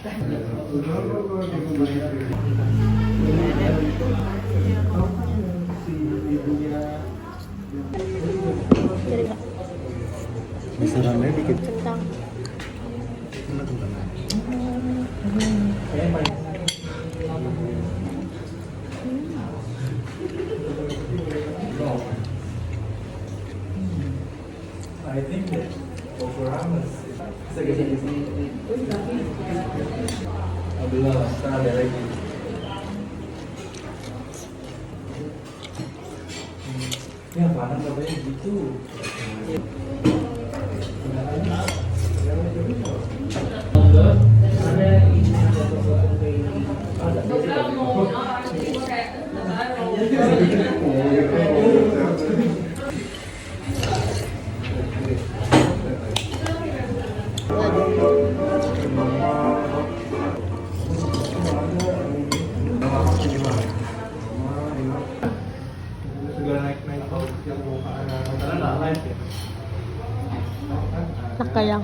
Bisa ramai dikit. Kentang. Mana kentangnya? I think that Okurama Abdullah, sekarang ada lagi. Ya, panas katanya gitu. Nakayang.